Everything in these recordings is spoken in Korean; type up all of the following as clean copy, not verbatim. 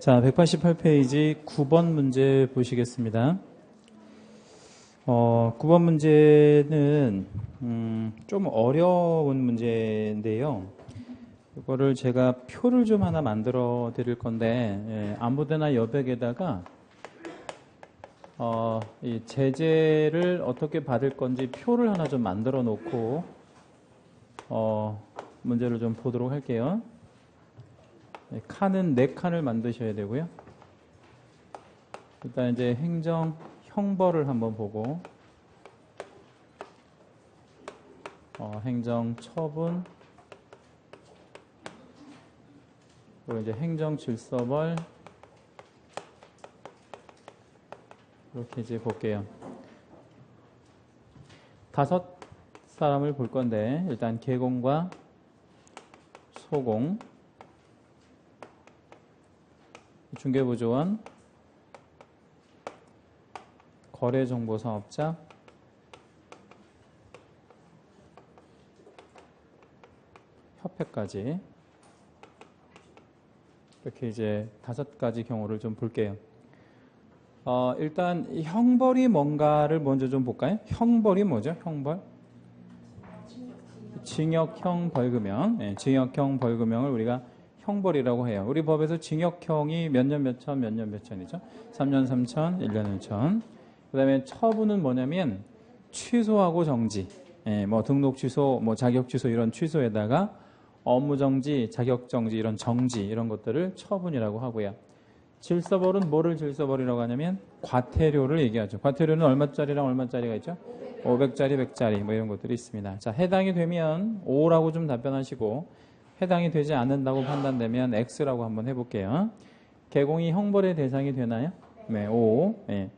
자, 188페이지 9번 문제 보시겠습니다. 9번 문제는 좀 어려운 문제인데요. 이거를 제가 표를 좀 하나 만들어 드릴 건데 아무데나 여백에다가 이 제재를 어떻게 받을 건지 표를 하나 좀 만들어 놓고 문제를 좀 보도록 할게요. 칸은 4칸을 만드셔야 되고요. 일단 이제 행정 형벌을 한번 보고 행정 처분, 그리고 이제 행정 질서벌, 이렇게 이제 볼게요. 5사람을 볼 건데 일단 개공과 소공, 중개보조원, 거래정보사업자, 협회까지 이렇게 이제 5가지 경우를 좀 볼게요. 일단 형벌이 뭔가를 먼저 좀 볼까요? 형벌이 뭐죠? 형벌? 징역형 벌금형. 네, 징역형 벌금형을 우리가 형벌이라고 해요. 우리 법에서 징역형이 몇 년 몇 천, 몇 년 몇 천이죠? 3년 3천, 1년 1천. 그 다음에 처분은 뭐냐면 취소하고 정지. 뭐 등록 취소, 뭐 자격 취소 이런 취소에다가 업무 정지, 자격 정지 이런 정지 이런 것들을 처분이라고 하고요. 질서벌은 뭐를 질서벌이라고 하냐면 과태료를 얘기하죠. 과태료는 얼마짜리랑 얼마짜리가 있죠? 500짜리, 100짜리 뭐 이런 것들이 있습니다. 자, 해당이 되면 O라고 좀 답변하시고 해당이 되지 않는다고 판단되면 X라고 한번 해볼게요. 개공이 형벌의 대상이 되나요? 네, O. 네.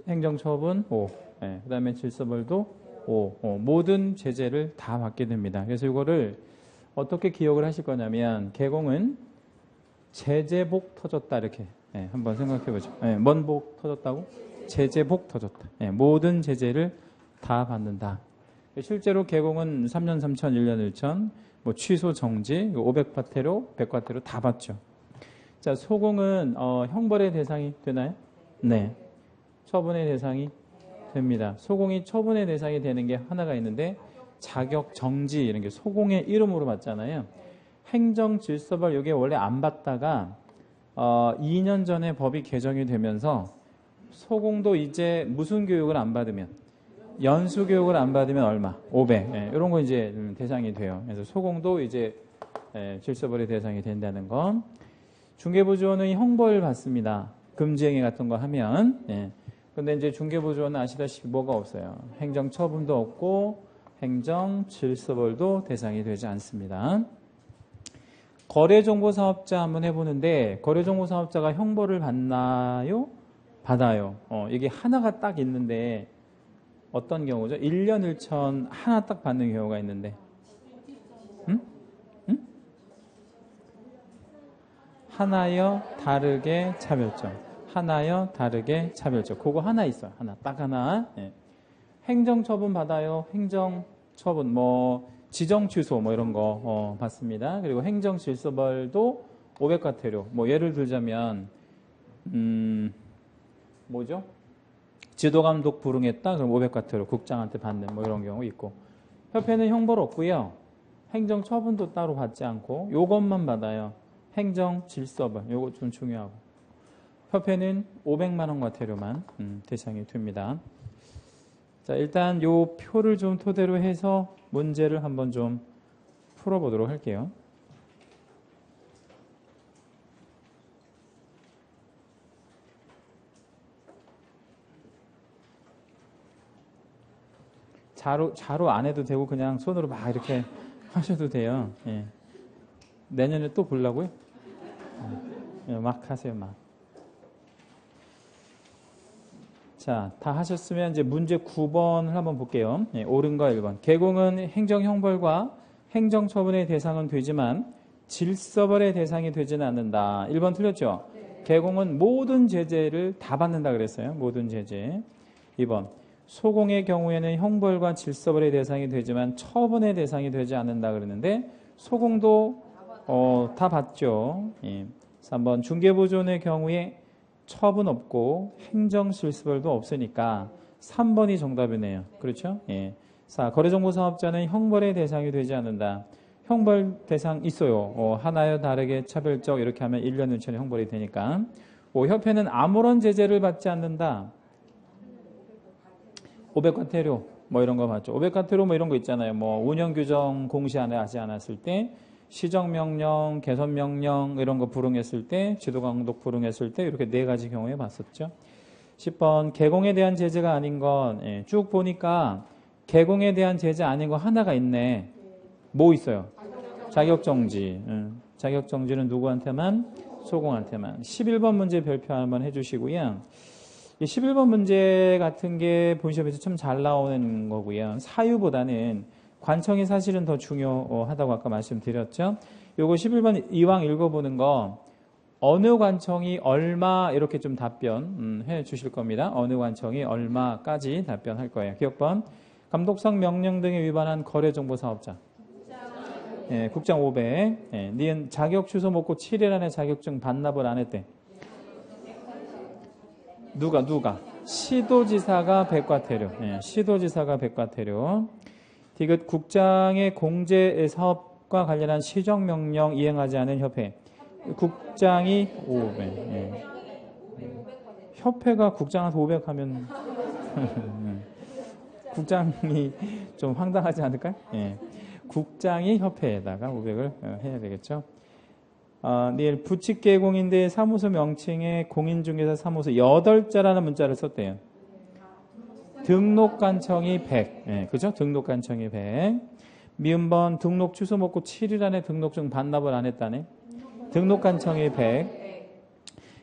행정처분 O. 네. 그 다음에 질서벌도 O. 모든 제재를 다 받게 됩니다. 그래서 이거를 어떻게 기억을 하실 거냐면 개공은 제재복 터졌다 이렇게 한번 생각해 보죠. 뭔 복 터졌다고? 제재복 터졌다. 모든 제재를 다 받는다. 실제로 개공은 3년 3천, 1년 1천, 뭐 취소 정지, 500과태료, 100과태료 다 받죠. 자, 소공은 형벌의 대상이 되나요? 네. 처분의 대상이 됩니다. 소공이 처분의 대상이 되는 게 하나가 있는데 자격 정지 이런 게 소공의 이름으로 받잖아요. 행정 질서벌 이게 원래 안 받다가 2년 전에 법이 개정이 되면서 소공도 이제 무슨 교육을 안 받으면 연수 교육을 안 받으면 얼마? 500. 이런 거 이제 대상이 돼요. 그래서 소공도 이제 질서벌의 대상이 된다는 거. 중개보조원은 형벌 받습니다. 금지행위 같은 거 하면. 근데 이제 중개보조원은 아시다시피 뭐가 없어요. 행정 처분도 없고 행정 질서벌도 대상이 되지 않습니다. 거래정보사업자 한번 해보는데 거래정보사업자가 형벌을 받나요? 받아요. 이게 하나가 딱 있는데 어떤 경우죠? 1년 1천 하나 딱 받는 경우가 있는데 응? 하나여 다르게 차별점. 하나여 다르게 차별점. 그거 하나 있어요. 하나. 딱 하나. 행정처분 받아요. 행정처분 뭐 지정취소 뭐 이런 거 받습니다. 그리고 행정질서벌도 500과태료. 뭐 예를 들자면 뭐죠? 지도감독 불응했다. 그럼 500과태료 국장한테 받는 뭐 이런 경우 있고. 협회는 형벌 없고요. 행정처분도 따로 받지 않고 요것만 받아요. 행정질서벌. 요거 좀 중요하고. 협회는 500만 원 과태료만 대상이 됩니다. 자, 일단 요 표를 좀 토대로 해서 문제를 한번 좀 풀어보도록 할게요. 자로 안 해도 되고 그냥 손으로 막 이렇게 하셔도 돼요. 내년에 또 보려고요? 막 하세요, 막. 자, 다 하셨으면 이제 문제 9번을 한번 볼게요. 옳은가 1번. 개공은 행정형벌과 행정처분의 대상은 되지만 질서벌의 대상이 되지는 않는다. 1번 틀렸죠? 네. 개공은 모든 제재를 다 받는다 그랬어요. 모든 제재. 2번. 소공의 경우에는 형벌과 질서벌의 대상이 되지만 처분의 대상이 되지 않는다 그랬는데 소공도 다 받죠. 3번 중개보존의 경우에 첩은 없고 행정실수별도 없으니까 3번이 정답이네요. 그렇죠? 예. 4. 거래정보사업자는 형벌의 대상이 되지 않는다. 형벌 대상 있어요. 하나여 다르게 차별적 이렇게 하면 1년 이내에 형벌이 되니까. 5. 협회는 아무런 제재를 받지 않는다. 500과태료 뭐 이런 거 봤죠. 500과태료 뭐 이런 거 있잖아요. 뭐 운영규정 공시 안에 하지 않았을 때, 시정명령, 개선명령 이런 거 불응했을 때, 지도강독 불응했을 때 이렇게 4가지 경우에 봤었죠. 10번 개공에 대한 제재가 아닌 건 쭉 보니까 개공에 대한 제재 아닌 거 하나가 있네. 뭐 있어요? 자격정지. 자격정지는 누구한테만? 소공한테만. 11번 문제 별표 한번 해주시고요. 11번 문제 같은 게 본 시험에서 참 잘 나오는 거고요. 사유보다는 관청이 사실은 더 중요하다고 아까 말씀드렸죠. 요거 11번 이왕 읽어보는 거 어느 관청이 얼마 이렇게 좀 답변 해 주실 겁니다. 어느 관청이 얼마까지 답변할 거예요. 기억번 감독상 명령 등에 위반한 거래정보사업자. 예, 국장 500. 예, 니은 자격 취소 먹고 7일 안에 자격증 반납을 안 했대. 누가? 시도지사가 100과태료. 예, 시도지사가 100과태료. 디귿 국장의 공제 사업과 관련한 시정명령 이행하지 않은 협회. 국장이 500. 예. 협회가 국장한테 500 하면 국장이 좀 황당하지 않을까요? 예. 국장이 협회에다가 500을 해야 되겠죠. 내일 부칙개공인데 사무소 명칭에 공인중개사 사무소 8자라는 문자를 썼대요. 등록관청이 100. 예, 그죠? 등록관청이 100. 미음번 등록 취소 먹고 7일 안에 등록증 반납을 안 했다네. 등록관청이 100.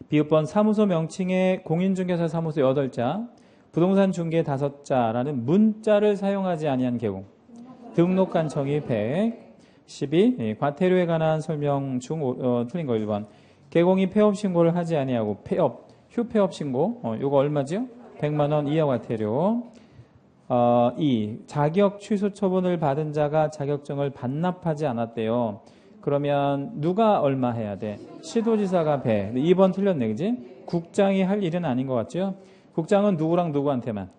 비읍번 사무소 명칭에 공인중개사 사무소 8자, 부동산 중개 5자라는 문자를 사용하지 아니한 개공. 등록관청이 100. 12. 과태료에 관한 설명 중 틀린 거 1번. 개공이 폐업 신고를 하지 아니하고 폐업, 휴폐업 신고. 요거 얼마죠? 100만 원 이하 과태료. 2. 자격 취소 처분을 받은 자가 자격증을 반납하지 않았대요. 그러면 누가 얼마 해야 돼? 시도지사가 100. 2번 틀렸네, 그지? 국장이 할 일은 아닌 것 같죠? 국장은 누구랑 누구한테만?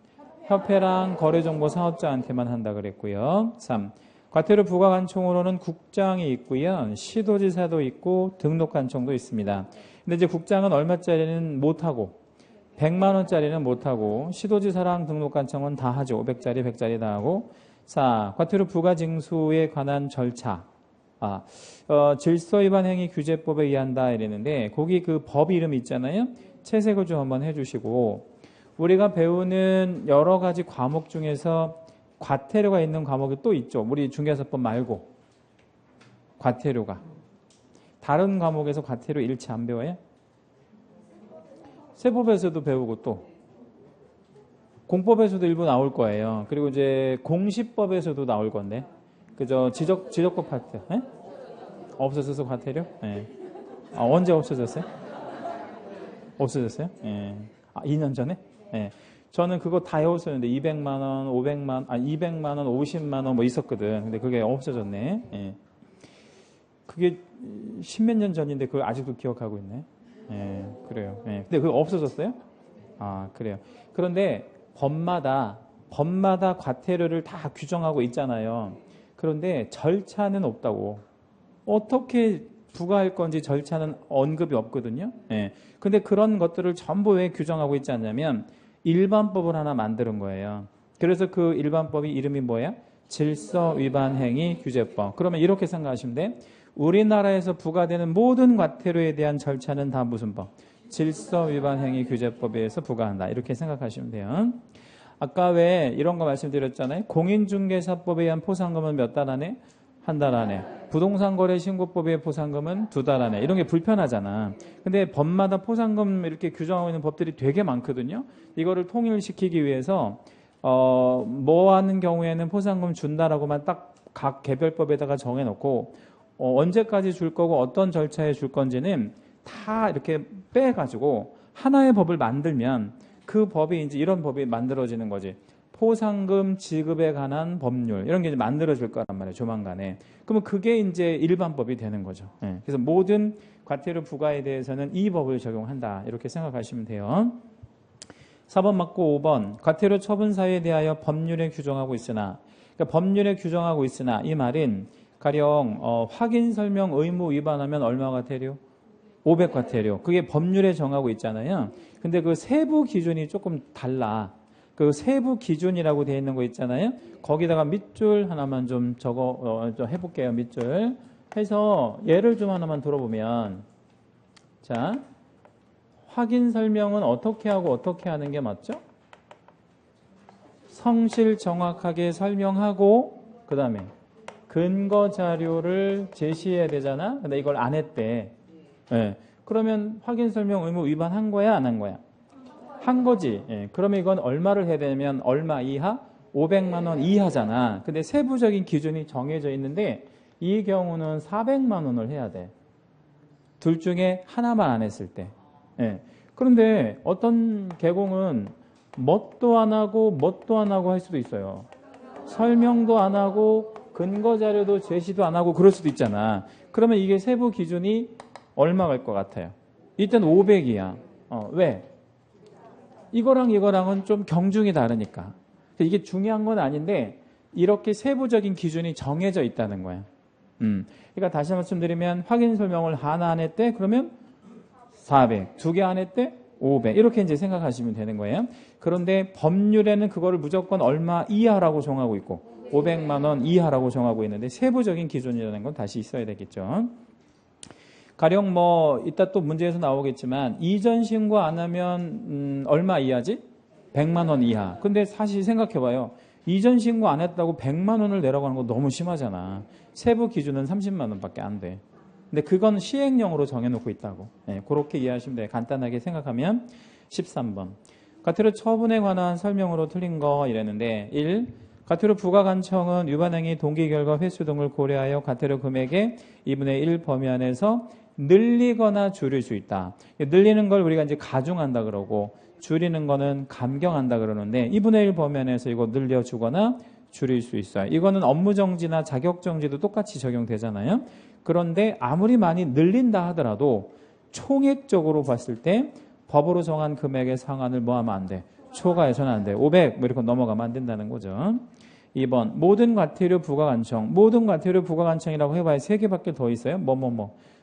협회랑 거래정보 사업자한테만 한다 그랬고요. 3. 과태료 부과관청으로는 국장이 있고요. 시도지사도 있고 등록관청도 있습니다. 근데 이제 국장은 얼마짜리는 못하고 100만 원짜리는 못하고 시도지사랑 등록관청은 다 하죠. 500짜리, 100짜리 다 하고. 4. 과태료 부과징수에 관한 절차. 질서위반행위 규제법에 의한다 이랬는데 거기 그 법 이름 있잖아요. 채색을 좀 한번 해주시고 우리가 배우는 여러 가지 과목 중에서 과태료가 있는 과목이 또 있죠. 우리 중개사법 말고 과태료가. 다른 과목에서 과태료 일체 안 배워요? 세법에서도 배우고 또 공법에서도 일부 나올 거예요. 그리고 이제 공시법에서도 나올 건데 그저 지적법 파트. 네? 없어져서 과태료? 네. 언제 없어졌어요? 없어졌어요? 네. 2년 전에? 네. 저는 그거 다 해왔었는데 200만 원, 500만, 200만 원, 50만 원 뭐 있었거든. 근데 그게 없어졌네. 예. 그게 10몇 년 전인데 그걸 아직도 기억하고 있네. 예, 그래요. 예. 근데 그거 없어졌어요? 그래요. 그런데 법마다 과태료를 다 규정하고 있잖아요. 그런데 절차는 없다고. 어떻게 부과할 건지 절차는 언급이 없거든요. 예. 근데 그런 것들을 전부 왜 규정하고 있지 않냐면 일반법을 하나 만드는 거예요. 그래서 그 일반법이 이름이 뭐야? 질서위반행위 규제법. 그러면 이렇게 생각하시면 돼. 우리나라에서 부과되는 모든 과태료에 대한 절차는 다 무슨 법? 질서위반행위 규제법에 의해서 부과한다. 이렇게 생각하시면 돼요. 아까 왜 이런 거 말씀드렸잖아요. 공인중개사법에 의한 포상금은 몇 달 안에? 한 달 안에. 부동산거래신고법의 포상금은 2달 안에. 이런 게 불편하잖아. 근데 법마다 포상금 이렇게 규정하고 있는 법들이 되게 많거든요. 이거를 통일시키기 위해서 뭐 하는 경우에는 포상금 준다라고만 딱 각 개별법에다가 정해놓고 언제까지 줄 거고 어떤 절차에 줄 건지는 다 이렇게 빼가지고 하나의 법을 만들면 그 법이 이제 이런 법이 만들어지는 거지. 포상금 지급에 관한 법률 이런 게 이제 만들어질 거란 말이에요. 조만간에. 그러면 그게 이제 일반법이 되는 거죠. 예. 그래서 모든 과태료 부과에 대해서는 이 법을 적용한다. 이렇게 생각하시면 돼요. 4번 맞고 5번. 과태료 처분 사유에 대하여 법률에 규정하고 있으나, 그러니까 법률에 규정하고 있으나 이 말은 가령 확인 설명 의무 위반하면 얼마 과태료? 500 과태료. 그게 법률에 정하고 있잖아요. 근데 그 세부 기준이 조금 달라. 그 세부 기준이라고 되어 있는 거 있잖아요. 거기다가 밑줄 하나만 좀 좀 해볼게요. 밑줄 해서 예를 좀 하나만 들어보면, 자, 확인 설명은 어떻게 하고 어떻게 하는 게 맞죠? 성실 정확하게 설명하고 그 다음에 근거 자료를 제시해야 되잖아. 근데 이걸 안 했대. 네. 그러면 확인 설명 의무 위반한 거야, 안 한 거야? 한 거지. 예. 그러면 이건 얼마를 해야 되냐면 얼마 이하? 500만 원 이하잖아. 근데 세부적인 기준이 정해져 있는데 이 경우는 400만 원을 해야 돼. 둘 중에 하나만 안 했을 때. 예. 그런데 어떤 개공은 뭣도 안 하고 뭣도 안 하고 할 수도 있어요. 설명도 안 하고 근거 자료도 제시도 안 하고 그럴 수도 있잖아. 그러면 이게 세부 기준이 얼마 갈 것 같아요? 일단 500이야. 왜? 이거랑 이거랑은 좀 경중이 다르니까. 이게 중요한 건 아닌데 이렇게 세부적인 기준이 정해져 있다는 거야. 그러니까 다시 말씀드리면 확인 설명을 하나 안 했대? 그러면 400. 2개 안 했대? 500. 이렇게 이제 생각하시면 되는 거예요. 그런데 법률에는 그거를 무조건 얼마 이하라고 정하고 있고 500만 원 이하라고 정하고 있는데 세부적인 기준이라는 건 다시 있어야 되겠죠. 가령 뭐 이따 또 문제에서 나오겠지만 이전 신고 안 하면 얼마 이하지? 100만 원 이하. 근데 사실 생각해봐요. 이전 신고 안 했다고 100만 원을 내라고 하는 거 너무 심하잖아. 세부 기준은 30만 원밖에 안 돼. 근데 그건 시행령으로 정해놓고 있다고. 네, 그렇게 이해하시면 돼요. 간단하게 생각하면 13번. 과태료 처분에 관한 설명으로 틀린 거 이랬는데 1. 과태료 부과관청은 위반행위 동기 결과 횟수 등을 고려하여 과태료 금액의 2분의 1 범위 안에서 늘리거나 줄일 수 있다. 늘리는 걸 우리가 이제 가중한다 그러고 줄이는 거는 감경한다 그러는데 2분의 1 범위 안에서 이거 늘려주거나 줄일 수 있어요. 이거는 업무정지나 자격정지도 똑같이 적용되잖아요. 그런데 아무리 많이 늘린다 하더라도 총액적으로 봤을 때 법으로 정한 금액의 상한을 뭐 하면 안 돼? 초과해서는 안 돼. 500 뭐 이렇게 넘어가면 안 된다는 거죠. 2번 모든 과태료 부과관청. 모든 과태료 부과관청이라고 해봐야 3개밖에 더 있어요.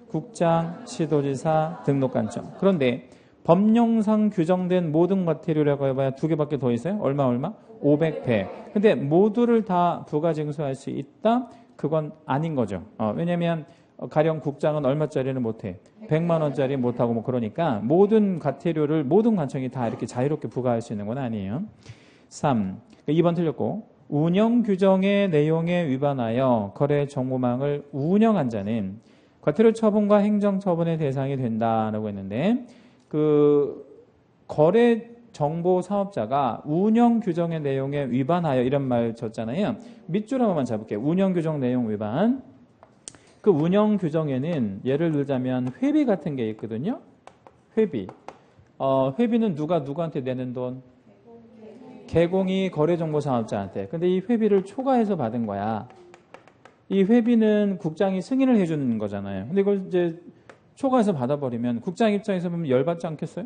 국장, 시도지사, 등록관청. 그런데 법령상 규정된 모든 과태료라고 해봐야 2개밖에 더 있어요. 얼마? 500배. 근데 모두를 다 부과징수할 수 있다? 그건 아닌 거죠. 왜냐면 가령 국장은 얼마짜리는 못해. 100만 원짜리 못하고 뭐 그러니까 모든 과태료를 모든 관청이 다 이렇게 자유롭게 부과할 수 있는 건 아니에요. 3. 2번 틀렸고 운영 규정의 내용에 위반하여 거래 정보망을 운영한 자는 과태료 처분과 행정 처분의 대상이 된다라고 했는데 그 거래 정보 사업자가 운영 규정의 내용에 위반하여 이런 말 줬잖아요. 밑줄 한 번만 잡을게요. 운영 규정 내용 위반. 그 운영 규정에는 예를 들자면 회비 같은 게 있거든요. 회비. 회비는 누가 누구한테 내는 돈? 개공이 거래정보 사업자한테. 근데 이 회비를 초과해서 받은 거야. 이 회비는 국장이 승인을 해주는 거잖아요. 근데 이걸 이제 초과해서 받아버리면 국장 입장에서 보면 열받지 않겠어요?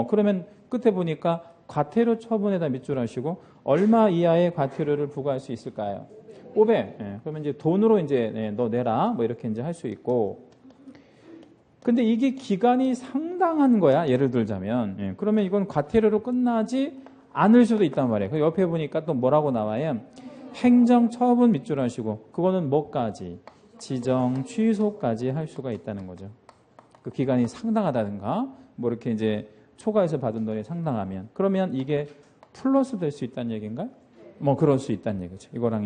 그러면 끝에 보니까 과태료 처분에다 밑줄 하시고 얼마 이하의 과태료를 부과할 수 있을까요? 500. 그러면 이제 돈으로 이제 너 내라. 뭐 이렇게 이제 할 수 있고. 근데 이게 기간이 상당한 거야. 예를 들자면. 그러면 이건 과태료로 끝나지 않을 수도 있단 말이에요. 그 옆에 보니까 또 뭐라고 나와요? 행정 처분 밑줄 하시고 그거는 뭐까지? 지정 취소까지 할 수가 있다는 거죠. 그 기간이 상당하다든가 뭐 이렇게 이제 초과해서 받은 돈이 상당하면 그러면 이게 플러스 될 수 있다는 얘기인가요? 뭐 그럴 수 있다는 얘기죠. 이거랑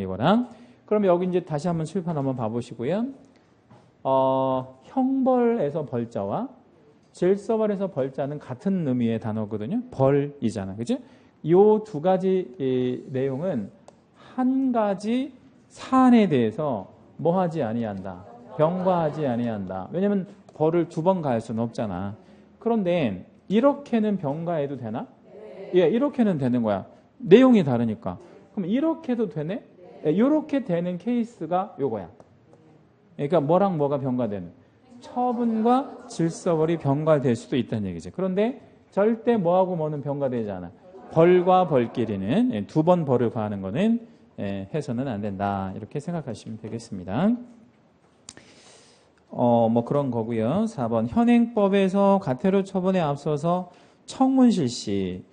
그러면 여기 이제 다시 한번 칠판 한번 봐보시고요. 형벌에서 벌자와 질서벌에서 벌자는 같은 의미의 단어거든요. 벌이잖아. 그치? 요 두 가지 내용은 한 가지 사안에 대해서 뭐 하지 아니한다. 병과하지 아니한다. 왜냐면 벌을 2번 가할 수는 없잖아. 그런데 이렇게는 병과해도 되나? 예, 이렇게는 되는 거야. 내용이 다르니까. 그럼 이렇게도 되네? 이렇게 되는 케이스가 요거야. 그러니까 뭐랑 뭐가 병가되는? 처분과 질서벌이 병가될 수도 있다는 얘기죠. 그런데 절대 뭐하고 뭐는 병가되지 않아. 벌과 벌끼리는 두 번 벌을 가하는 거는 해서는 안 된다. 이렇게 생각하시면 되겠습니다. 뭐 그런 거고요. 4번 현행법에서 과태료 처분에 앞서서 청문 실시.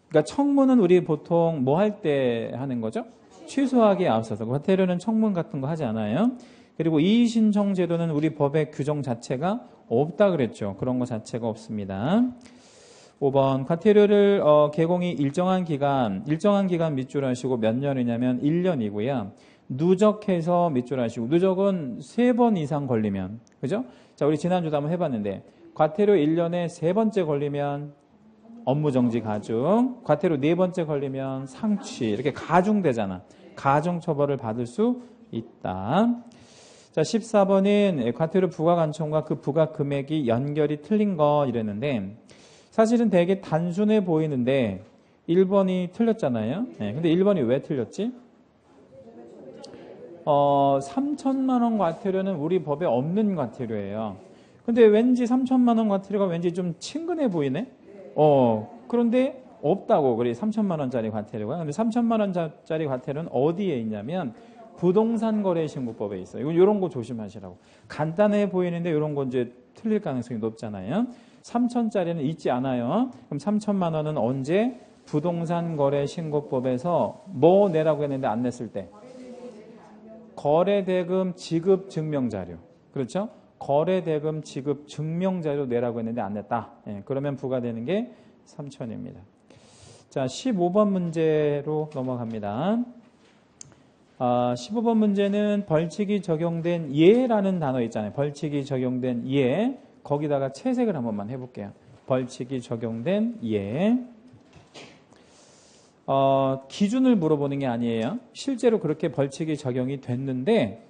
그러니까 청문은 우리 보통 뭐 할 때 하는 거죠? 취소하기에 앞서서. 과태료는 청문 같은 거 하지 않아요. 그리고 이의신청 제도는 우리 법의 규정 자체가 없다 그랬죠. 그런 거 자체가 없습니다. 5번 과태료를 개공이 일정한 기간 밑줄하시고 몇 년이냐면 1년이고요. 누적해서 밑줄하시고 누적은 3번 이상 걸리면 그죠? 자, 우리 지난주도 한번 해봤는데 과태료 1년에 3번째 걸리면 업무정지 가중, 과태료 4번째 걸리면 상취 이렇게 가중되잖아. 가중처벌을 받을 수 있다. 자, 14번은 과태료 부과관청과 그 부과 금액이 연결이 틀린 거 이랬는데 사실은 되게 단순해 보이는데 1번이 틀렸잖아요. 근데 1번이 왜 틀렸지? 3천만 원 과태료는 우리 법에 없는 과태료예요. 근데 왠지 3천만 원 과태료가 왠지 좀 친근해 보이네? 그런데 없다고 그래. 3천만 원짜리 과태료가. 근데 3천만 원짜리 과태료는 어디에 있냐면 부동산 거래 신고법에 있어요. 이런 거 조심하시라고. 간단해 보이는데 이런 거 이제 틀릴 가능성이 높잖아요. 3천짜리는 있지 않아요. 그럼 3천만 원은 언제? 부동산 거래 신고법에서 뭐 내라고 했는데 안 냈을 때? 거래대금 지급 증명자료. 그렇죠? 거래대금 지급 증명자료 내라고 했는데 안 냈다. 그러면 부과되는 게 3천입니다. 자, 15번 문제로 넘어갑니다. 15번 문제는 벌칙이 적용된 예라는 단어 있잖아요. 벌칙이 적용된 예. 거기다가 채색을 한 번만 해볼게요. 벌칙이 적용된 예. 기준을 물어보는 게 아니에요. 실제로 그렇게 벌칙이 적용이 됐는데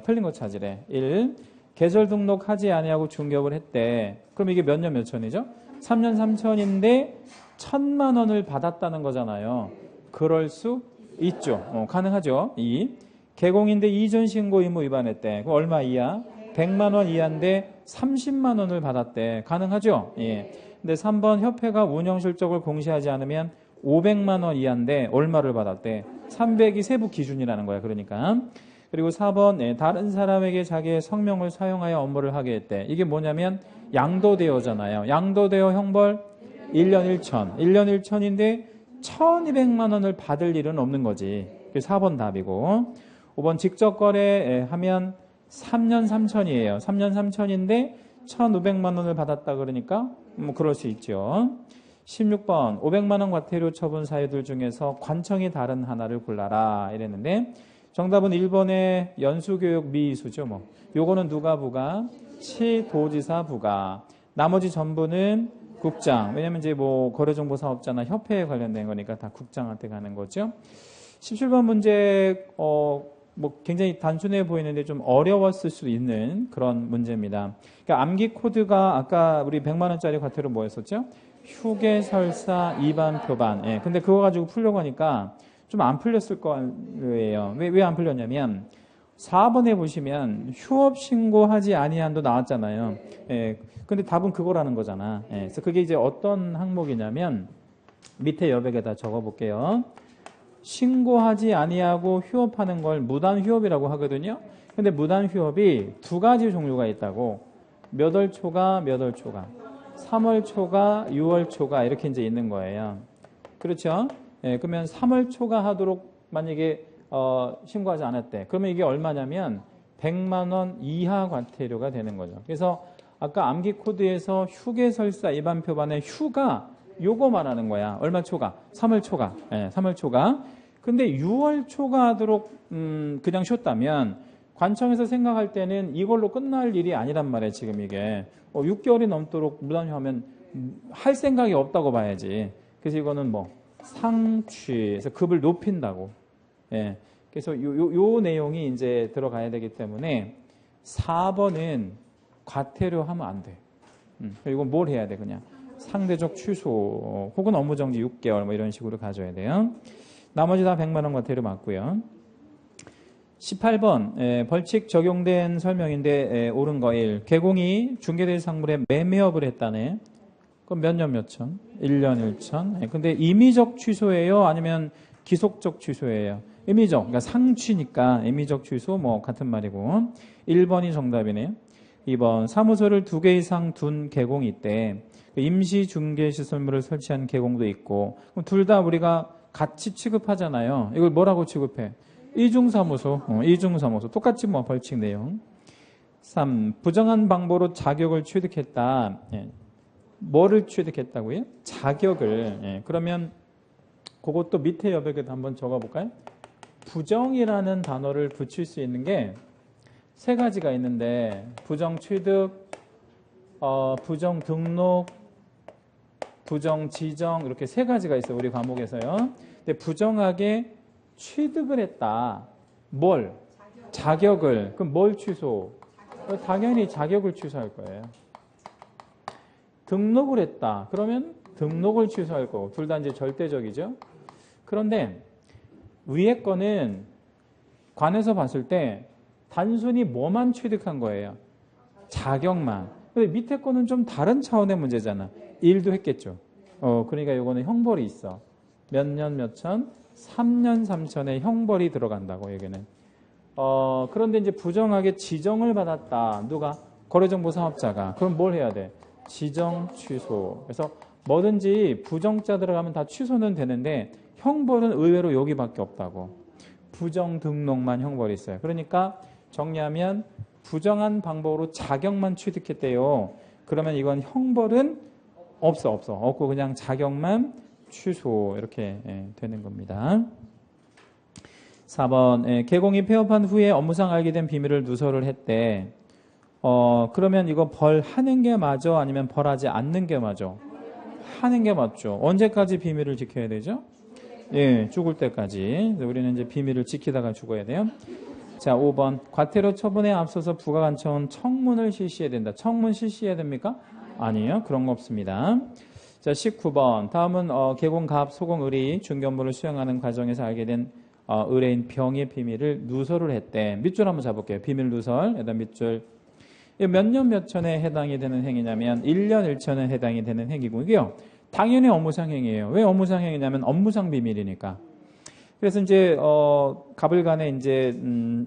틀린 거 찾으래. 1. 계절 등록하지 아니하고 중개업을 했대. 그럼 이게 몇 년 몇 천이죠? 3년 3천인데 1,000만 원을 받았다는 거잖아요. 그럴 수 있죠. 가능하죠. 2. 개공인데 이전 신고 의무 위반했대. 그럼 얼마 이하? 100만 원 이하인데 30만 원을 받았대. 가능하죠? 예. 근데 3번 협회가 운영 실적을 공시하지 않으면 500만 원 이하인데 얼마를 받았대? 300이 세부 기준이라는 거야. 그러니까. 그리고 4번 다른 사람에게 자기의 성명을 사용하여 업무를 하게 했대. 이게 뭐냐면 양도대여잖아요. 양도대여 형벌 1년 1천. 1년 1천인데 1200만 원을 받을 일은 없는 거지. 그게 4번 답이고. 5번 직접 거래하면 3년 3천이에요. 3년 3천인데 1500만 원을 받았다 그러니까 뭐 그럴 수 있죠. 16번 500만 원 과태료 처분 사유들 중에서 관청이 다른 하나를 골라라 이랬는데 정답은 1번의 연수교육 미수죠. 뭐 요거는 누가 부과? 시도지사 부과. 나머지 전부는 국장. 왜냐면 이제 뭐 거래정보사업자나 협회에 관련된 거니까 다 국장한테 가는 거죠. 17번 문제 뭐 굉장히 단순해 보이는데 좀 어려웠을 수 있는 그런 문제입니다. 그러니까 암기 코드가 아까 우리 100만 원짜리 과태료 뭐였었죠? 휴게설사 위반 표반. 근데 그거 가지고 풀려고 하니까 좀 안 풀렸을 거예요. 왜 안 풀렸냐면 4번에 보시면 휴업 신고하지 아니한도 나왔잖아요. 근데 답은 그거라는 거잖아. 그래서 그게 이제 어떤 항목이냐면 밑에 여백에다 적어볼게요. 신고하지 아니하고 휴업하는 걸 무단 휴업이라고 하거든요. 근데 무단 휴업이 두 가지 종류가 있다고. 몇 월 초가, 3월 초가, 6월 초가 이렇게 이제 있는 거예요. 그렇죠? 그러면 3월 초가 하도록 만약에 신고하지 않았대. 그러면 이게 얼마냐면 100만 원 이하 과태료가 되는 거죠. 그래서 아까 암기 코드에서 휴게설사 위반 표반의 휴가 요거 말하는 거야. 얼마 초가? 3월 초가. 3월 초가. 근데 6월 초가 하도록 그냥 쉬었다면 관청에서 생각할 때는 이걸로 끝날 일이 아니란 말이에요. 지금 이게 6개월이 넘도록 무단휴하면 할 생각이 없다고 봐야지. 그래서 이거는 뭐 상취에서 급을 높인다고. 그래서 요 내용이 이제 들어가야 되기 때문에 4번은 과태료 하면 안 돼. 이건 뭘 해야 돼? 그냥 상대적 취소 혹은 업무정지 6개월 뭐 이런 식으로 가져야 돼요. 나머지 다 100만 원 과태료 맞고요. 18번 벌칙 적용된 설명인데 옳은 거 1. 개공이 중개될 상물에 매매업을 했다네. 그럼 몇 년 몇 천? 1년 1천. 근데 임의적 취소예요? 아니면 기속적 취소예요? 임의적. 그러니까 상취니까 임의적 취소 뭐 같은 말이고. 1번이 정답이네요. 2번 사무소를 2개 이상 둔 개공이 있대. 임시 중개 시설물을 설치한 개공도 있고. 그럼 둘 다 우리가 같이 취급하잖아요. 이걸 뭐라고 취급해? 이중사무소. 이중사무소. 똑같이 뭐 벌칙 내용. 3. 부정한 방법으로 자격을 취득했다. 뭐를 취득했다고요? 자격을. 그러면 그것도 밑에 여백에도 한번 적어볼까요? 부정이라는 단어를 붙일 수 있는 게 세 가지가 있는데 부정 취득, 부정 등록, 부정 지정 이렇게 세 가지가 있어요. 우리 과목에서요. 근데 부정하게 취득을 했다. 뭘? 자격을. 그럼 뭘 취소? 당연히 자격을 취소할 거예요. 등록을 했다. 그러면 등록을 취소할 거고. 둘 다 이제 절대적이죠. 그런데 위에 거는 관에서 봤을 때 단순히 뭐만 취득한 거예요? 자격만. 근데 밑에 거는 좀 다른 차원의 문제잖아. 일도 했겠죠. 그러니까 이거는 형벌이 있어. 몇 년 몇 천? 3년 3천의 형벌이 들어간다고 여기는. 그런데 이제 부정하게 지정을 받았다. 누가? 거래정보 사업자가. 그럼 뭘 해야 돼? 지정 취소. 그래서 뭐든지 부정자 들어가면 다 취소는 되는데 형벌은 의외로 여기밖에 없다고. 부정 등록만 형벌이 있어요. 그러니까 정리하면 부정한 방법으로 자격만 취득했대요. 그러면 이건 형벌은 없고 그냥 자격만 취소 이렇게 되는 겁니다. 4번 개공이 폐업한 후에 업무상 알게 된 비밀을 누설을 했대. 그러면 이거 벌하는 게 맞아? 아니면 벌하지 않는 게 맞아? 하는 게 맞죠. 언제까지 비밀을 지켜야 되죠? 예, 죽을 때까지. 우리는 이제 비밀을 지키다가 죽어야 돼요. 자, 5번. 과태료 처분에 앞서서 부가관청 청문을 실시해야 된다. 청문 실시해야 됩니까? 아니에요. 그런 거 없습니다. 자, 19번. 다음은 개공, 가압, 소공, 의리, 중견부를 수행하는 과정에서 알게 된 의뢰인 병의 비밀을 누설을 했대. 밑줄 한번 잡을게요. 비밀 누설. 일단 밑줄. 몇 년 몇 천에 해당이 되는 행위냐면 1년 1천에 해당이 되는 행위고요. 당연히 업무상 행위예요. 왜 업무상 행위냐면 업무상 비밀이니까. 그래서 이제 갑을간의 이제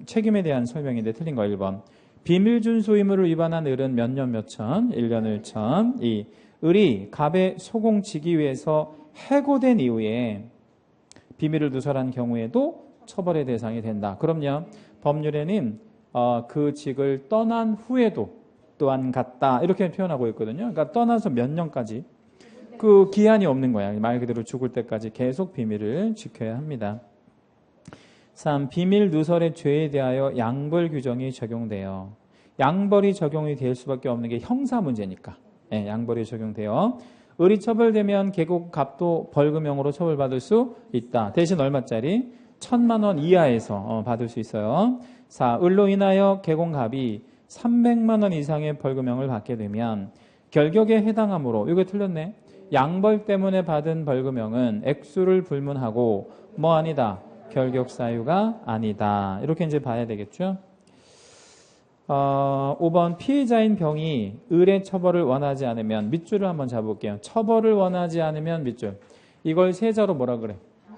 책임에 대한 설명인데 틀린 거 1번. 비밀 준수 의무를 위반한 을은 몇 년 몇 천, 1년 1천. 2. 을이 갑의 소공지기 위해서 해고된 이후에 비밀을 누설한 경우에도 처벌의 대상이 된다. 그럼요. 법률에는 그 직을 떠난 후에도 또한 같다. 이렇게 표현하고 있거든요. 그러니까 떠나서 몇 년까지 그 기한이 없는 거야. 말 그대로 죽을 때까지 계속 비밀을 지켜야 합니다. 3. 비밀 누설의 죄에 대하여 양벌 규정이 적용돼요. 양벌이 적용이 될 수밖에 없는 게 형사 문제니까. 양벌이 적용돼요. 을이 처벌되면 개국 갑도 벌금형으로 처벌받을 수 있다. 대신 얼마짜리? 1,000만 원 이하에서 받을 수 있어요. 4. 을로 인하여 개공갑이 300만 원 이상의 벌금형을 받게 되면 결격에 해당하므로, 이거 틀렸네. 양벌 때문에 받은 벌금형은 액수를 불문하고 뭐 아니다? 결격 사유가 아니다. 이렇게 이제 봐야 되겠죠. 5번 피해자인 병이 을의 처벌을 원하지 않으면 밑줄을 한번 잡아볼게요. 처벌을 원하지 않으면 밑줄. 이걸 세자로 뭐라 그래?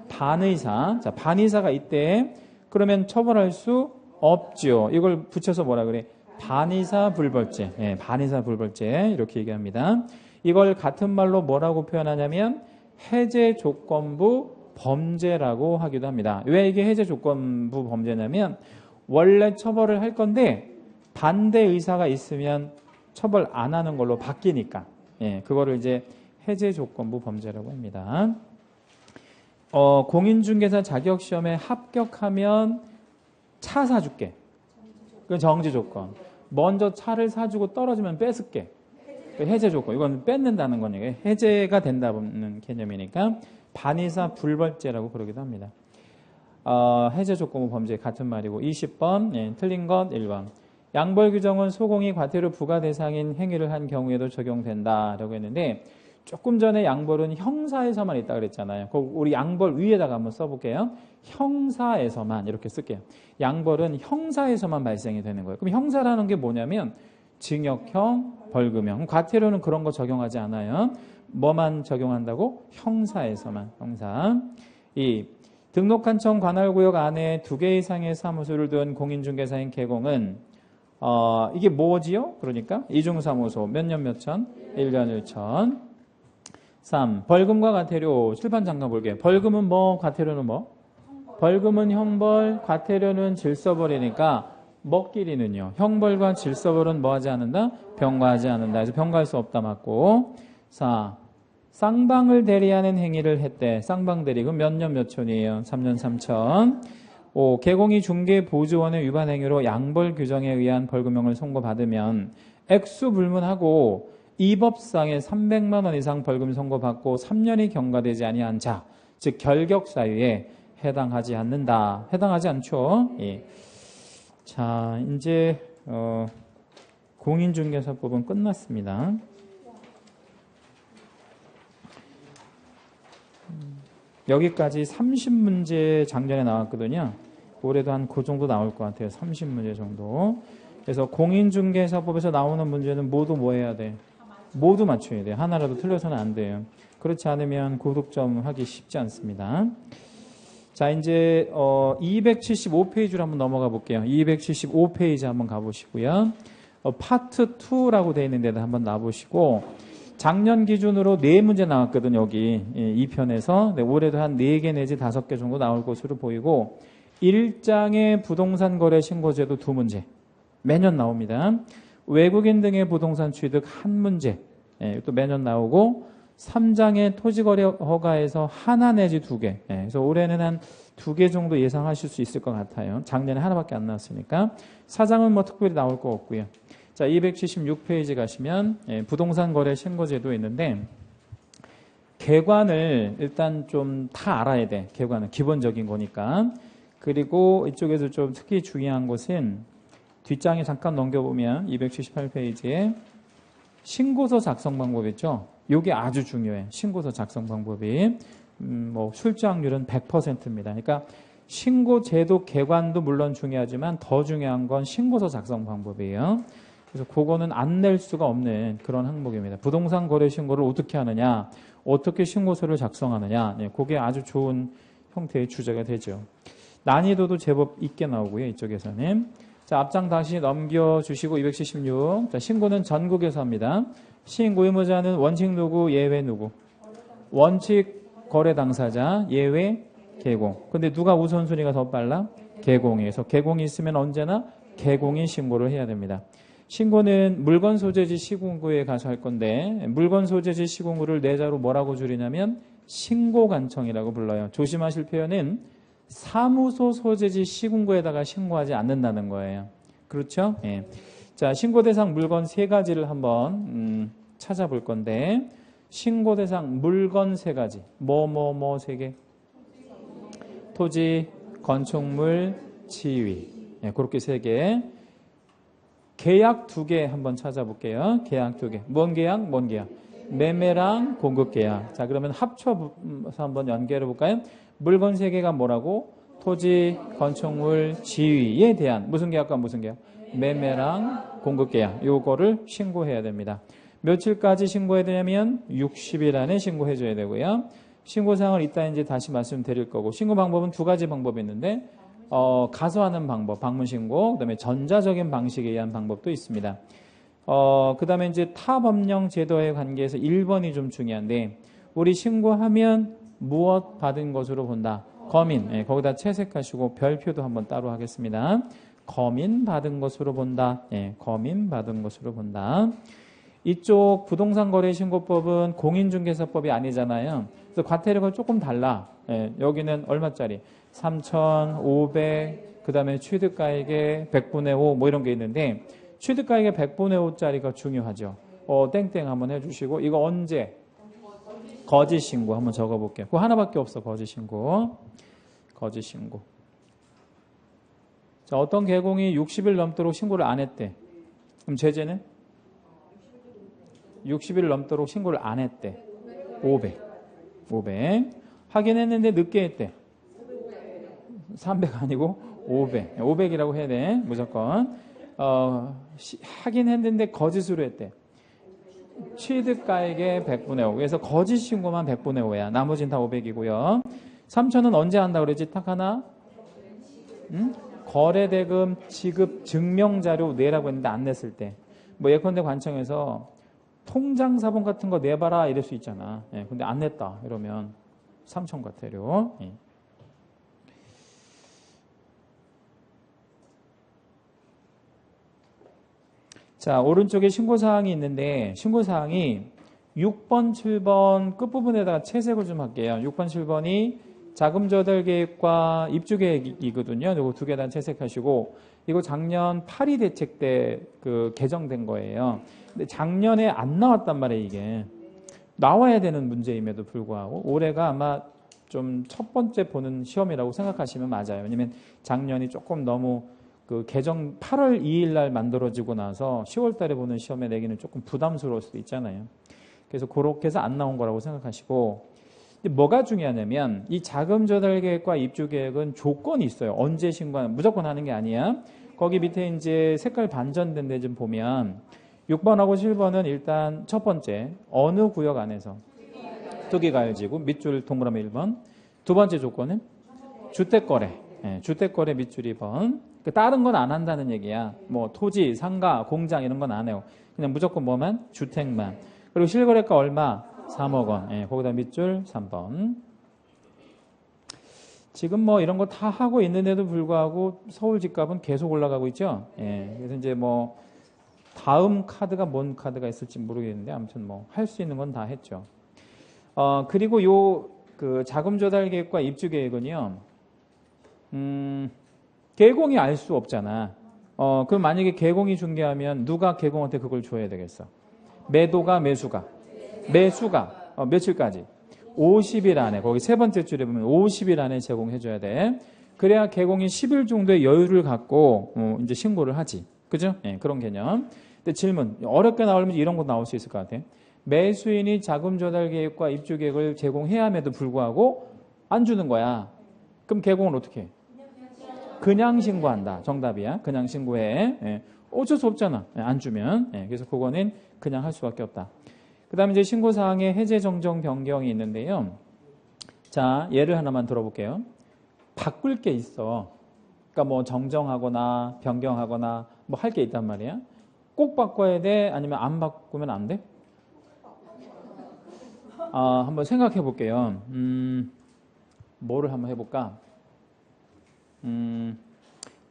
반의사. 자, 반의사가 있대. 그러면 처벌할 수 없죠. 이걸 붙여서 뭐라 그래? 반의사 불벌죄. 반의사 불벌죄. 이렇게 얘기합니다. 이걸 같은 말로 뭐라고 표현하냐면 해제 조건부 범죄라고 하기도 합니다. 왜 이게 해제 조건부 범죄냐면 원래 처벌을 할 건데 반대 의사가 있으면 처벌 안 하는 걸로 바뀌니까 그거를 이제 해제 조건부 범죄라고 합니다. 공인중개사 자격시험에 합격하면 차 사줄게. 그건 정지 조건. 먼저 차를 사주고 떨어지면 뺏을게. 해제 조건. 이건 뺏는다는 거니까 해제가 된다는 개념이니까 반의사 불벌죄라고 그러기도 합니다. 해제 조건부 범죄 같은 말이고 20번 틀린 것 1번. 양벌 규정은 소공이 과태료 부과 대상인 행위를 한 경우에도 적용된다라고 했는데 조금 전에 양벌은 형사에서만 있다 그랬잖아요. 우리 양벌 위에다가 한번 써볼게요. 형사에서만 이렇게 쓸게요. 양벌은 형사에서만 발생이 되는 거예요. 그럼 형사라는 게 뭐냐면 징역형, 벌금형. 과태료는 그런 거 적용하지 않아요. 뭐만 적용한다고? 형사에서만. 형사. 이 등록한 청 관할구역 안에 2개 이상의 사무소를 둔 공인중개사인 개공은 이게 뭐지요? 그러니까 이중사무소 몇 년 몇천? 1년 1천. 3. 벌금과 과태료. 칠판 잠깐 볼게요. 벌금은 뭐? 과태료는 뭐? 벌금은 형벌, 과태료는 질서벌이니까 먹기리는요. 형벌과 질서벌은 뭐 하지 않는다? 병과하지 않는다. 그래서 병과할 수 없다 맞고. 4. 쌍방을 대리하는 행위를 했대. 쌍방 대리. 그럼 몇 년 몇천이에요? 3년 3천. 5. 개공이 중개보조원의 위반 행위로 양벌 규정에 의한 벌금형을 선고받으면 액수 불문하고 이 법상에 300만 원 이상 벌금 선고받고 3년이 경과되지 아니한 자, 즉 결격 사유에 해당하지 않는다. 해당하지 않죠. 예. 자, 이제 공인중개사법은 끝났습니다. 여기까지 30문제 작년에 나왔거든요. 올해도 한 그 정도 나올 것 같아요. 30문제 정도. 그래서 공인중개사법에서 나오는 문제는 모두 뭐 해야 돼? 모두 맞춰야 돼요. 하나라도 틀려서는 안 돼요. 그렇지 않으면 고득점 하기 쉽지 않습니다. 자, 이제 275페이지로 한번 넘어가 볼게요. 275페이지 한번 가보시고요. 파트 2라고 되어 있는 데다 한번 놔보시고 작년 기준으로 4문제 나왔거든요. 여기 2편에서. 네, 올해도 한 4개 내지 5개 정도 나올 것으로 보이고 1장의 부동산 거래 신고제도 2문제 매년 나옵니다. 외국인 등의 부동산 취득 1문제 또 매년 나오고 3장의 토지거래 허가에서 하나 내지 2개. 그래서 올해는 한 2개 정도 예상하실 수 있을 것 같아요. 작년에 하나밖에 안 나왔으니까. 4장은 뭐 특별히 나올 거 없고요. 자, 276페이지 가시면 부동산 거래 신고제도 있는데 개관을 일단 좀 다 알아야 돼. 개관은 기본적인 거니까. 그리고 이쪽에서 좀 특히 중요한 것은 뒷장에 잠깐 넘겨보면 278페이지에 신고서 작성 방법 있죠. 이게 아주 중요해. 신고서 작성 방법이. 뭐 출제확률은 100%입니다. 그러니까 신고 제도 개관도 물론 중요하지만 더 중요한 건 신고서 작성 방법이에요. 그래서 그거는 안 낼 수가 없는 그런 항목입니다. 부동산 거래 신고를 어떻게 하느냐, 어떻게 신고서를 작성하느냐, 그게 아주 좋은 형태의 주제가 되죠. 난이도도 제법 있게 나오고요. 이쪽에서는. 자, 앞장 다시 넘겨주시고 276. 자, 신고는 전국에서 합니다. 신고 의무자는 원칙 누구, 예외 누구? 원칙 거래 당사자, 예외 개공. 근데 누가 우선순위가 더 빨라? 개공에서. 개공이 있으면 언제나 개공이 신고를 해야 됩니다. 신고는 물건 소재지 시군구에 가서 할 건데 물건 소재지 시군구를 내자로 뭐라고 줄이냐면 신고관청이라고 불러요. 조심하실 표현은 사무소 소재지 시군구에다가 신고하지 않는다는 거예요. 그렇죠? 예. 자, 신고 대상 물건 3가지를 한번 찾아볼 건데 신고 대상 물건 3가지. 뭐 3개? 토지, 건축물, 지위. 예, 그렇게 3개. 계약 2개 한번 찾아볼게요. 계약 2개. 뭔 계약? 뭔 계약? 매매랑 공급 계약. 자, 그러면 합쳐서 한번 연결해 볼까요? 물건 3개가 뭐라고? 토지, 건축물, 지위에 대한 무슨 계약과 무슨 계약? 매매랑 공급 계약. 요거를 신고해야 됩니다. 며칠까지 신고해야 되냐면 60일 안에 신고해 줘야 되고요. 신고사항을 이따 이제 다시 말씀드릴 거고 신고 방법은 2가지 방법이 있는데 가서 하는 방법, 방문신고, 그 다음에 전자적인 방식에 의한 방법도 있습니다. 그 다음에 이제 타법령 제도에 관계해서 1번이 좀 중요한데, 우리 신고하면 무엇 받은 것으로 본다? 거민. 거기다 채색하시고 별표도 한번 따로 하겠습니다. 거민 받은 것으로 본다. 거민 받은 것으로 본다. 이쪽 부동산거래신고법은 공인중개사법이 아니잖아요. 그래서 과태료가 조금 달라. 여기는 얼마짜리? 3,500, 그 다음에 취득가액의 100분의 5, 뭐 이런 게 있는데, 취득가액의 100분의 5짜리가 중요하죠. 땡땡 한번 해주시고, 이거 언제? 거짓신고 한번 적어볼게요. 그거 하나밖에 없어, 거짓신고. 거짓신고. 자, 어떤 개공이 60일 넘도록 신고를 안 했대. 그럼 제재는? 60일 넘도록 신고를 안 했대. 500. 확인했는데 늦게 했대. 300 아니고 500. 500이라고 해야 돼. 무조건. 확인했는데 거짓으로 했대. 취득가액의 100분의 5. 그래서 거짓 신고만 100분의 5야. 나머지는 다 500이고요. 3천은 언제 한다고 그랬지? 딱 하나? 응? 거래대금 지급 증명자료 내라고 했는데 안 냈을 때. 뭐 예컨대 관청에서 통장사본 같은 거 내봐라 이럴 수 있잖아. 예, 근데 안 냈다 이러면 3천 과태료. 예. 자, 오른쪽에 신고사항이 있는데 신고사항이 6번, 7번 끝부분에다가 채색을 좀 할게요. 6번, 7번이 자금조달계획과 입주계획이거든요. 이거 두 개 다 채색하시고 이거 작년 파리 대책 때 그 개정된 거예요. 근데 작년에 안 나왔단 말이에요. 이게 나와야 되는 문제임에도 불구하고 올해가 아마 좀 첫 번째 보는 시험이라고 생각하시면 맞아요. 왜냐면 작년이 조금 너무 그 개정 8월 2일 날 만들어지고 나서 10월 달에 보는 시험에 내기는 조금 부담스러울 수도 있잖아요. 그래서 그렇게 해서 안 나온 거라고 생각하시고 뭐가 중요하냐면 이 자금 조달 계획과 입주 계획은 조건이 있어요. 언제 신고하는 무조건 하는 게 아니야. 거기 밑에 이제 색깔 반전된 데 좀 보면 6번하고 7번은 일단 첫 번째 어느 구역 안에서 투기가열지구 밑줄 동그라미 1번. 두 번째 조건은 주택거래. 주택거래 밑줄 2번. 다른 건 안 한다는 얘기야. 뭐 토지, 상가, 공장 이런 건 안 해요. 그냥 무조건 뭐만? 주택만. 그리고 실거래가 얼마? 3억 원. 거기다 밑줄 3번. 지금 뭐 이런 거 다 하고 있는데도 불구하고 서울 집값은 계속 올라가고 있죠. 그래서 이제 뭐 다음 카드가 뭔 카드가 있을지 모르겠는데 아무튼 뭐 할 수 있는 건 다 했죠. 그리고 요 그 자금 조달 계획과 입주 계획은요. 개공이 알 수 없잖아. 그럼 만약에 개공이 중개하면 누가 개공한테 그걸 줘야 되겠어? 매도가 매수가 며칠까지? 50일 안에 거기 세 번째 줄에 보면 50일 안에 제공해 줘야 돼. 그래야 개공이 10일 정도의 여유를 갖고 이제 신고를 하지. 그죠? 그런 개념. 근데 질문 어렵게 나오면 이런 거 나올 수 있을 것 같아. 매수인이 자금 조달 계획과 입주 계획을 제공해야 함에도 불구하고 안 주는 거야. 그럼 개공은 어떻게 해? 그냥 신고한다. 정답이야. 그냥 신고해. 어쩔 수 없잖아. 안 주면. 그래서 그거는 그냥 할 수밖에 없다. 그 다음에 이제 신고사항에 해제 정정 변경이 있는데요. 자, 예를 하나만 들어볼게요. 바꿀 게 있어. 그러니까 뭐 정정하거나 변경하거나 뭐 할 게 있단 말이야. 꼭 바꿔야 돼? 아니면 안 바꾸면 안 돼? 한번 생각해 볼게요. 뭐를 한번 해볼까?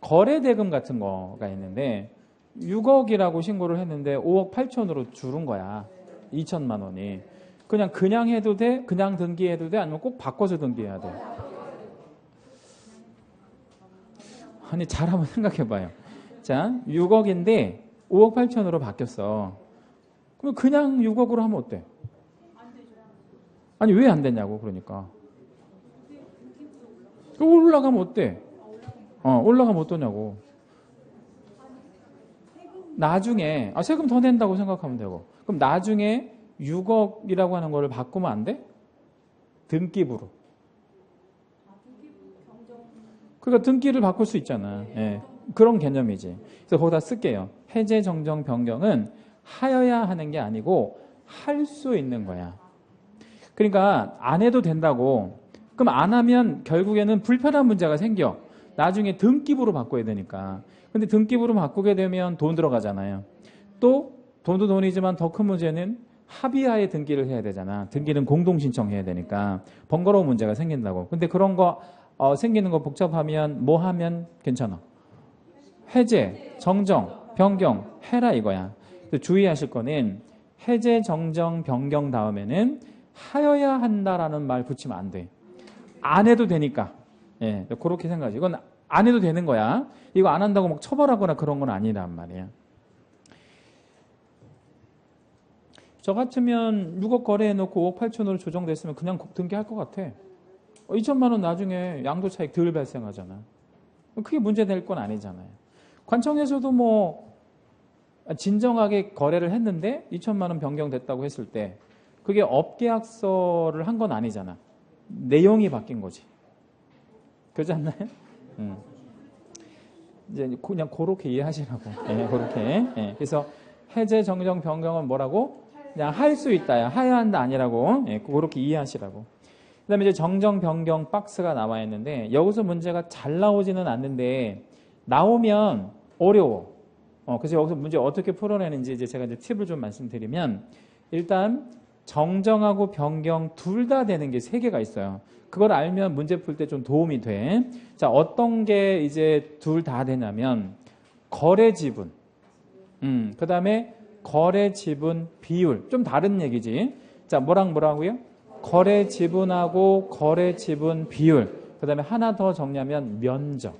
거래대금 같은 거가 있는데 6억이라고 신고를 했는데 5억 8천으로 줄은 거야. 2천만 원이. 그냥 해도 돼? 그냥 등기해도 돼? 아니면 꼭 바꿔서 등기해야 돼? 아니 잘 한번 생각해 봐요. 자, 6억인데 5억 8천으로 바뀌었어. 그럼 그냥 6억으로 하면 어때? 아니 왜 안 되냐고. 그러니까 올라가면 어때? 올라가면 어떠냐고. 나중에 세금 더 낸다고 생각하면 되고 그럼 나중에 6억이라고 하는 거를 바꾸면 안 돼? 등기부로. 그러니까 등기를 바꿀 수 있잖아. 그런 개념이지. 그래서 거기다 쓸게요. 해제 정정 변경은 하여야 하는 게 아니고 할 수 있는 거야. 그러니까 안 해도 된다고. 그럼 안 하면 결국에는 불편한 문제가 생겨. 나중에 등기부로 바꿔야 되니까. 근데 등기부로 바꾸게 되면 돈 들어가잖아요. 또 돈도 돈이지만 더 큰 문제는 합의하에 등기를 해야 되잖아. 등기는 공동 신청해야 되니까 번거로운 문제가 생긴다고. 근데 그런 거 생기는 거 복잡하면 뭐 하면 괜찮아? 해제, 정정, 변경 해라 이거야. 주의하실 거는 해제, 정정, 변경 다음에는 하여야 한다라는 말 붙이면 안 돼. 안 해도 되니까. 그렇게 생각하지. 이건 안 해도 되는 거야. 이거 안 한다고 막 처벌하거나 그런 건 아니란 말이야. 저 같으면 6억 거래해놓고 5억 8천으로 조정됐으면 그냥 등기할 것 같아. 2천만 원 나중에 양도 차익 덜 발생하잖아. 그게 문제될 건 아니잖아요. 관청에서도 뭐 진정하게 거래를 했는데 2천만 원 변경됐다고 했을 때 그게 업계약서를 한 건 아니잖아. 내용이 바뀐 거지. 그렇지 않나요? 이제 그냥 그렇게 이해하시라고. 예, 그렇게. 예, 그래서 해제, 정정, 변경은 뭐라고? 그냥 할 수 있다야. 해야 한다 아니라고. 예, 그렇게 이해하시라고. 그 다음에 이제 정정, 변경 박스가 나와 있는데 여기서 문제가 잘 나오지는 않는데 나오면 어려워. 그래서 여기서 문제 어떻게 풀어내는지 이제 제가 이제 팁을 좀 말씀드리면 일단 정정하고 변경 둘 다 되는 게 3개가 있어요. 그걸 알면 문제 풀 때 좀 도움이 돼. 자, 어떤 게 이제 둘 다 되냐면 거래 지분. 그 다음에 거래 지분 비율. 좀 다른 얘기지. 자, 뭐라고요? 거래 지분하고 거래 지분 비율. 그 다음에 하나 더 정리하면 면적.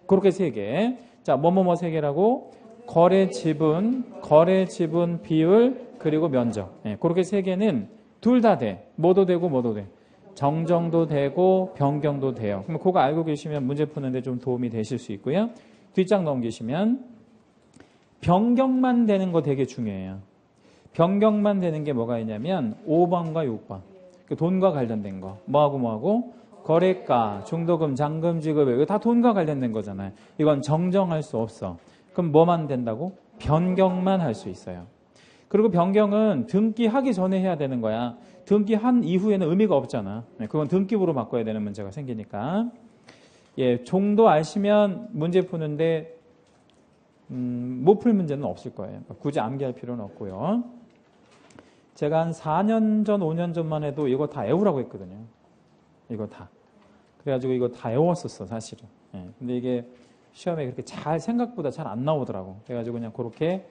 그렇게 3개. 자, 뭐뭐뭐 3개라고? 거래 지분 비율, 그리고 면적. 예, 그렇게 3개는 둘 다 돼. 뭐도 되고 뭐도 돼. 정정도 되고 변경도 돼요. 그럼 그거 알고 계시면 문제 푸는데 좀 도움이 되실 수 있고요. 뒷장 넘기시면 변경만 되는 거 되게 중요해요. 변경만 되는 게 뭐가 있냐면 5번과 6번. 돈과 관련된 거. 뭐하고? 거래가, 중도금, 잔금 지급. 이거 다 돈과 관련된 거잖아요. 이건 정정할 수 없어. 그럼 뭐만 된다고? 변경만 할 수 있어요. 그리고 변경은 등기하기 전에 해야 되는 거야. 등기한 이후에는 의미가 없잖아. 그건 등기부로 바꿔야 되는 문제가 생기니까. 예, 정도 아시면 문제 푸는데 못 풀 문제는 없을 거예요. 굳이 암기할 필요는 없고요. 제가 한 4년 전, 5년 전만 해도 이거 다 외우라고 했거든요. 이거 다. 그래가지고 이거 다 외웠었어, 사실은. 예, 근데 이게 시험에 그렇게 생각보다 잘 안 나오더라고. 그래가지고 그냥 그렇게